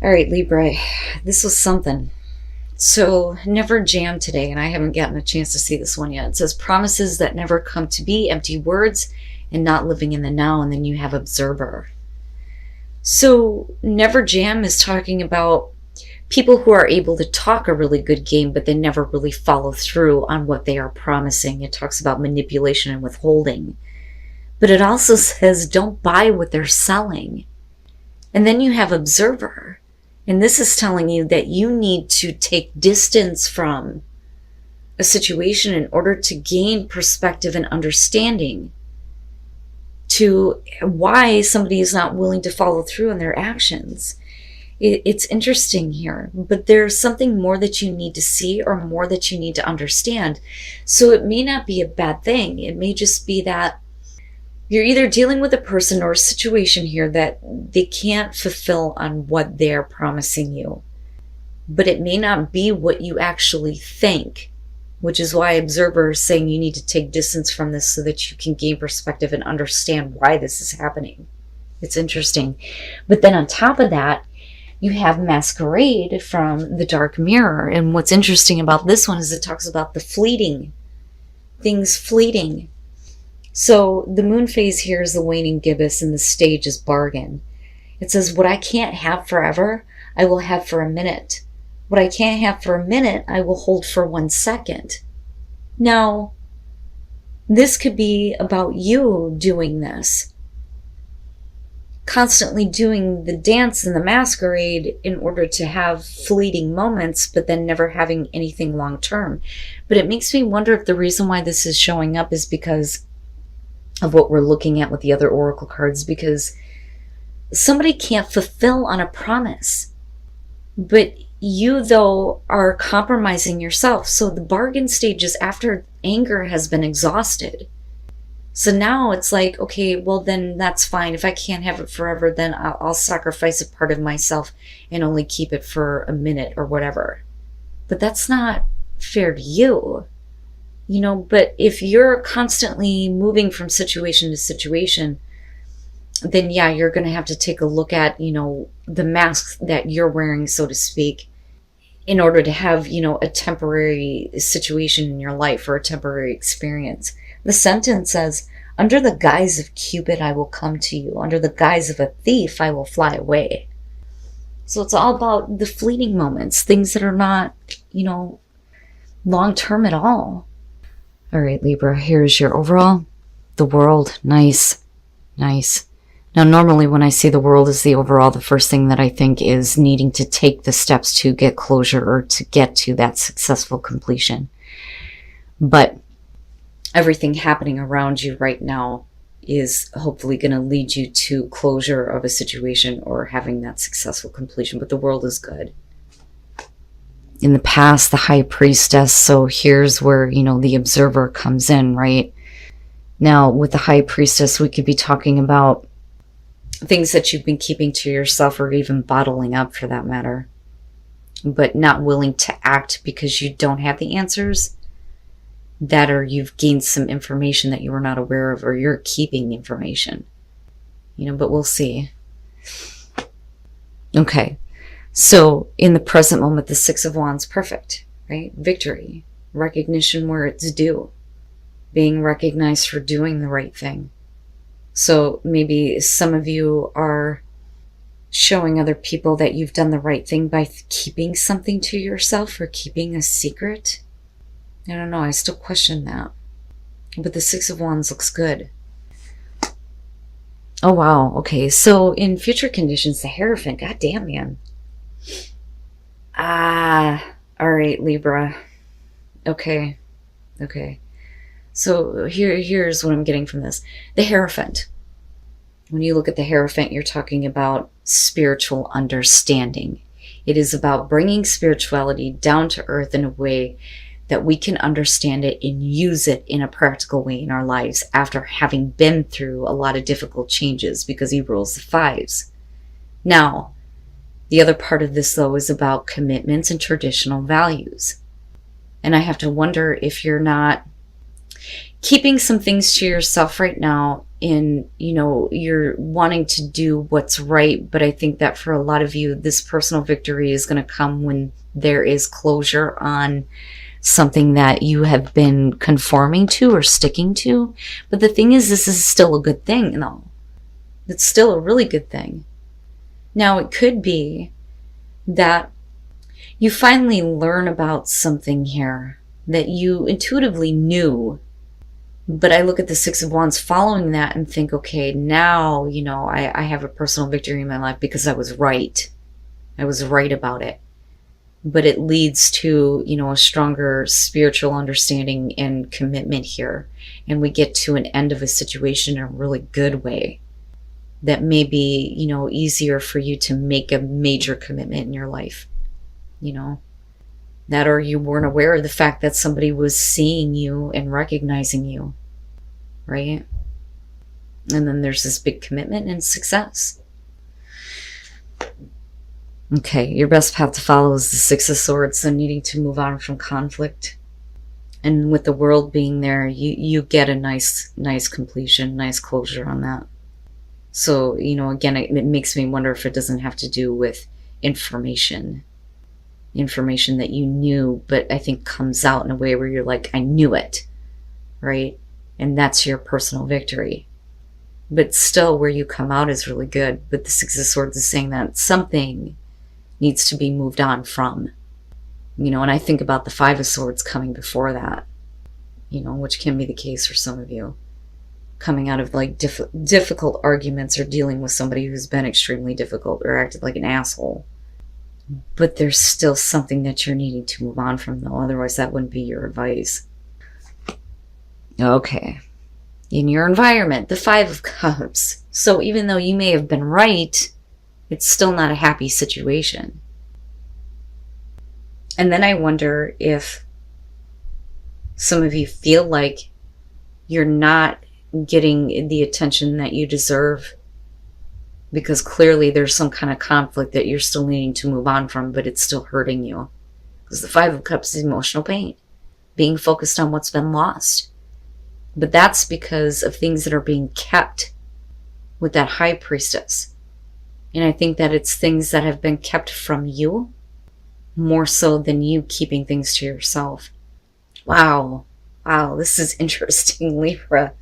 All right, Libra, this was something. So, never jam today, and I haven't gotten a chance to see this one yet. It says promises that never come to be, empty words, and not living in the now. And then you have observer. So, never jam is talking about people who are able to talk a really good game, but they never really follow through on what they are promising. It talks about manipulation and withholding. But it also says don't buy what they're selling. And then you have observer. And this is telling you that you need to take distance from a situation in order to gain perspective and understanding to why somebody is not willing to follow through on their actions. It's interesting here, but there's something more that you need to see or more that you need to understand. So it may not be a bad thing. It may just be that you're either dealing with a person or a situation here that they can't fulfill on what they're promising you. But it may not be what you actually think, which is why Observer is saying you need to take distance from this so that you can gain perspective and understand why this is happening. It's interesting. But then on top of that, you have Masquerade from the Dark Mirror. And what's interesting about this one is it talks about the fleeting, things fleeting. So the moon phase here is the waning gibbous and the stage is bargain. It says, what I can't have forever, I will have for a minute. What I can't have for a minute, I will hold for 1 second. Now, this could be about you doing this. Constantly doing the dance and the masquerade in order to have fleeting moments, but then never having anything long term. But it makes me wonder if the reason why this is showing up is because of what we're looking at with the other oracle cards, because somebody can't fulfill on a promise, but you though are compromising yourself. So the bargain stage is after anger has been exhausted. So now it's like, okay, well then that's fine. If I can't have it forever, then I'll sacrifice a part of myself and only keep it for a minute or whatever. But that's not fair to you. You know, but if you're constantly moving from situation to situation, then yeah, you're going to have to take a look at, you know, the mask that you're wearing, so to speak, in order to have, you know, a temporary situation in your life or a temporary experience. The sentence says, under the guise of Cupid, I will come to you. Under the guise of a thief, I will fly away. So it's all about the fleeting moments, things that are not, you know, long-term at all. All right, Libra, here's your overall. The world, nice, nice. Now, normally when I see the world as the overall, the first thing that I think is needing to take the steps to get closure or to get to that successful completion. But everything happening around you right now is hopefully going to lead you to closure of a situation or having that successful completion. But the world is good. In the past, the high priestess, so here's where, you know, the observer comes in, right? Now, with the high priestess, we could be talking about things that you've been keeping to yourself or even bottling up for that matter, but not willing to act because you don't have the answers, that or you've gained some information that you were not aware of, or you're keeping information, you know, but we'll see. Okay. So in the present moment, the Six of Wands, perfect, right? Victory, recognition where it's due, being recognized for doing the right thing. So maybe some of you are showing other people that you've done the right thing by keeping something to yourself or keeping a secret. I don't know. I still question that. But the Six of Wands looks good. Oh, wow. Okay. So in future conditions, the Hierophant, goddamn, man. All right, Libra. Okay. So here's what I'm getting from this. The Hierophant. When you look at the Hierophant, you're talking about spiritual understanding. It is about bringing spirituality down to earth in a way that we can understand it and use it in a practical way in our lives after having been through a lot of difficult changes, because he rules the fives. Now, the other part of this, though, is about commitments and traditional values. And I have to wonder if you're not keeping some things to yourself right now in, you're wanting to do what's right. But I think that for a lot of you, this personal victory is going to come when there is closure on something that you have been conforming to or sticking to. But the thing is, this is still a good thing, though. It's still a really good thing. Now, it could be that you finally learn about something here that you intuitively knew. But I look at the Six of Wands following that and think, okay, now, I have a personal victory in my life because I was right. I was right about it. But it leads to, a stronger spiritual understanding and commitment here. And we get to an end of a situation in a really good way. That may be, easier for you to make a major commitment in your life. That, or you weren't aware of the fact that somebody was seeing you and recognizing you. Right? And then there's this big commitment and success. Okay, your best path to follow is the Six of Swords, so needing to move on from conflict. And with the World being there, you get a nice completion, nice closure on that. So, again, it makes me wonder if it doesn't have to do with information that you knew, but I think comes out in a way where you're like, I knew it, right? And that's your personal victory. But still, where you come out is really good. But the Six of Swords is saying that something needs to be moved on from. And I think about the Five of Swords coming before that, which can be the case for some of you. Coming out of like difficult arguments or dealing with somebody who's been extremely difficult or acted like an asshole. But there's still something that you're needing to move on from, though. Otherwise, that wouldn't be your advice. Okay. In your environment, the Five of Cups. So even though you may have been right, it's still not a happy situation. And then I wonder if some of you feel like you're not getting the attention that you deserve because clearly there's some kind of conflict that you're still needing to move on from, but it's still hurting you. Because the Five of Cups is emotional pain, being focused on what's been lost. But that's because of things that are being kept with that High Priestess. And I think that it's things that have been kept from you more so than you keeping things to yourself. Wow, this is interesting, Libra.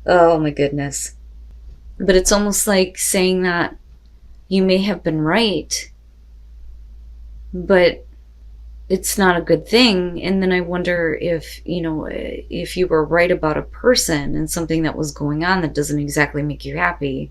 Oh my goodness. But it's almost like saying that you may have been right, but it's not a good thing. And then I wonder if, if you were right about a person and something that was going on that doesn't exactly make you happy,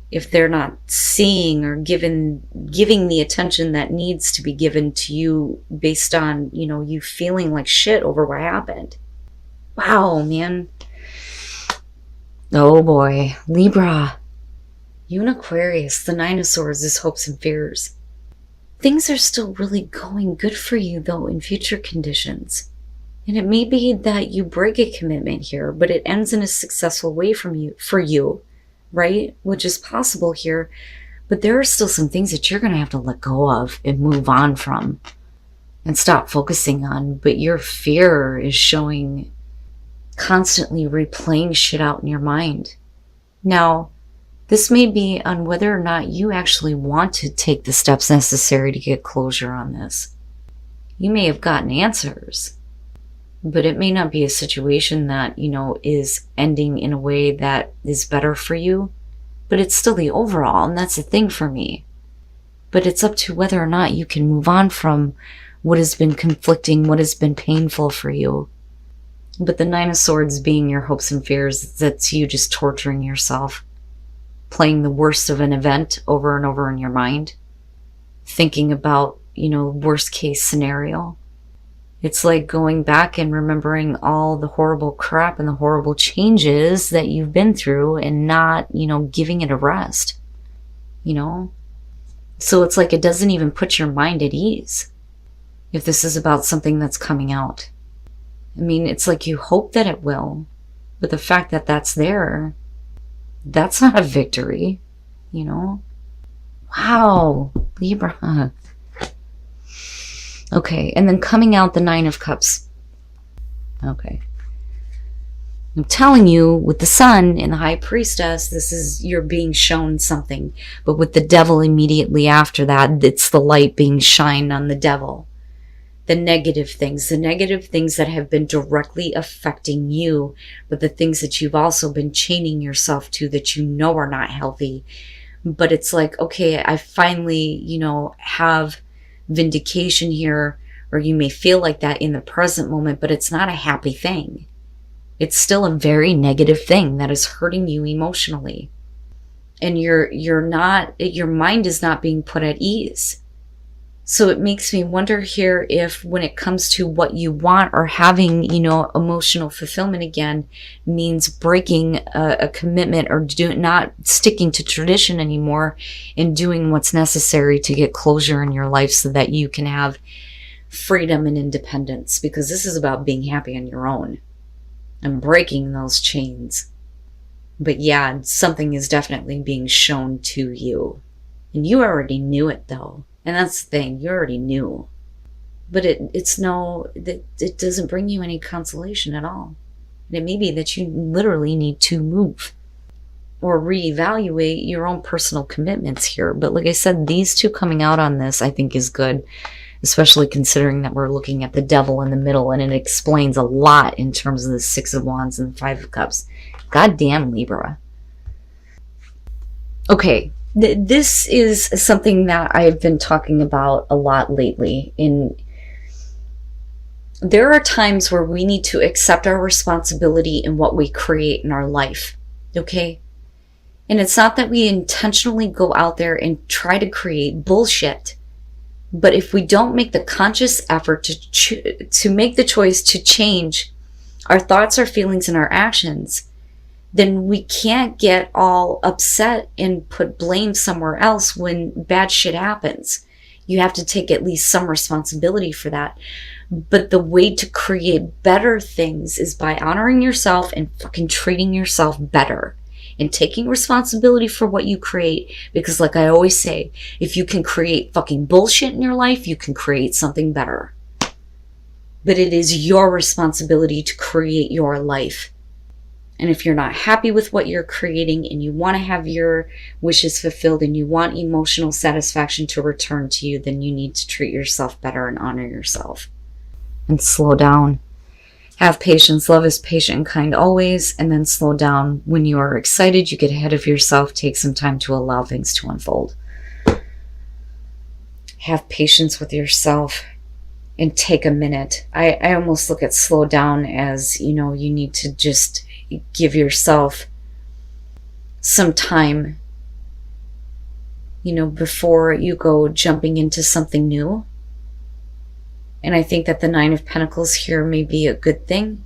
if they're not seeing or giving the attention that needs to be given to you based on, you feeling like shit over what happened. Wow, man. Oh boy, Libra. You and Aquarius, the Nine of Swords is hopes and fears. Things are still really going good for you, though, in future conditions. And it may be that you break a commitment here, but it ends in a successful way for you, right? Which is possible here. But there are still some things that you're going to have to let go of and move on from and stop focusing on. But your fear is showing constantly replaying shit out in your mind. Now, this may be on whether or not you actually want to take the steps necessary to get closure on this. You may have gotten answers, but it may not be a situation that, is ending in a way that is better for you, but it's still the overall, and that's the thing for me. But it's up to whether or not you can move on from what has been conflicting, what has been painful for you. But the Nine of Swords being your hopes and fears, that's you just torturing yourself, playing the worst of an event over and over in your mind, thinking about, worst case scenario. It's like going back and remembering all the horrible crap and the horrible changes that you've been through and not, giving it a rest, So it's like it doesn't even put your mind at ease if this is about something that's coming out. I mean, it's like you hope that it will, but the fact that that's there, that's not a victory, Wow, Libra. Okay, and then coming out the Nine of Cups. Okay. I'm telling you, with the sun and the high priestess, this is, you're being shown something. But with the devil immediately after that, it's the light being shined on the devil. The negative things that have been directly affecting you, but the things that you've also been chaining yourself to that you know are not healthy. But it's like, okay, I finally, have vindication here, or you may feel like that in the present moment, but it's not a happy thing. It's still a very negative thing that is hurting you emotionally. And your mind is not being put at ease. So it makes me wonder here if when it comes to what you want or having, emotional fulfillment again means breaking a commitment or not sticking to tradition anymore and doing what's necessary to get closure in your life so that you can have freedom and independence, because this is about being happy on your own and breaking those chains. But yeah, something is definitely being shown to you. And you already knew it though. And that's the thing, you already knew. But it doesn't bring you any consolation at all. And it may be that you literally need to move or reevaluate your own personal commitments here. But like I said, these two coming out on this I think is good. Especially considering that we're looking at the devil in the middle, and it explains a lot in terms of the Six of Wands and the Five of Cups. Goddamn, Libra. Okay, this is something that I've been talking about a lot lately. There are times where we need to accept our responsibility in what we create in our life, okay? And it's not that we intentionally go out there and try to create bullshit. But if we don't make the conscious effort to make the choice to change our thoughts, our feelings, and our actions, then we can't get all upset and put blame somewhere else when bad shit happens. You have to take at least some responsibility for that. But the way to create better things is by honoring yourself and fucking treating yourself better. And taking responsibility for what you create. Because like I always say, if you can create fucking bullshit in your life, you can create something better. But it is your responsibility to create your life. And if you're not happy with what you're creating and you want to have your wishes fulfilled and you want emotional satisfaction to return to you, then you need to treat yourself better and honor yourself. And slow down. Have patience. Love is patient and kind always. And then slow down. When you are excited, you get ahead of yourself. Take some time to allow things to unfold. Have patience with yourself and take a minute. I almost look at slow down as, you need to just give yourself some time, before you go jumping into something new. And I think that the Nine of Pentacles here may be a good thing,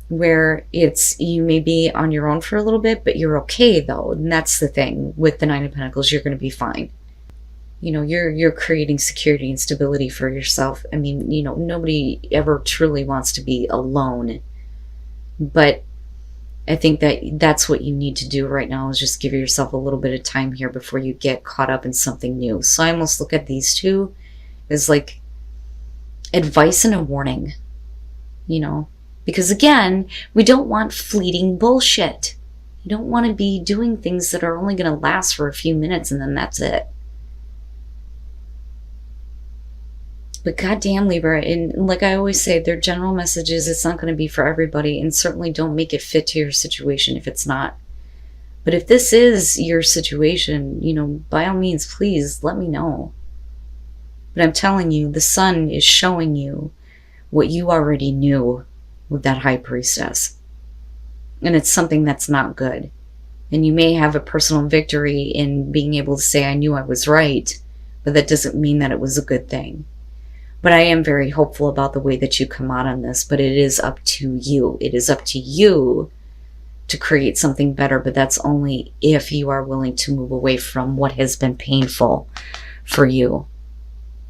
where you may be on your own for a little bit, but you're okay though. And that's the thing with the Nine of Pentacles, you're going to be fine. You're creating security and stability for yourself. I mean, nobody ever truly wants to be alone, but I think that that's what you need to do right now, is just give yourself a little bit of time here before you get caught up in something new. So I almost look at these two as like advice and a warning, because again, we don't want fleeting bullshit. You don't want to be doing things that are only going to last for a few minutes and then that's it. But goddamn, Libra, and like I always say, their general messages, it's not going to be for everybody, and certainly don't make it fit to your situation if it's not. But if this is your situation, by all means, please let me know. But I'm telling you, the sun is showing you what you already knew with that High Priestess. And it's something that's not good. And you may have a personal victory in being able to say, I knew I was right, but that doesn't mean that it was a good thing. But I am very hopeful about the way that you come out on this, but it is up to you. It is up to you to create something better, but that's only if you are willing to move away from what has been painful for you.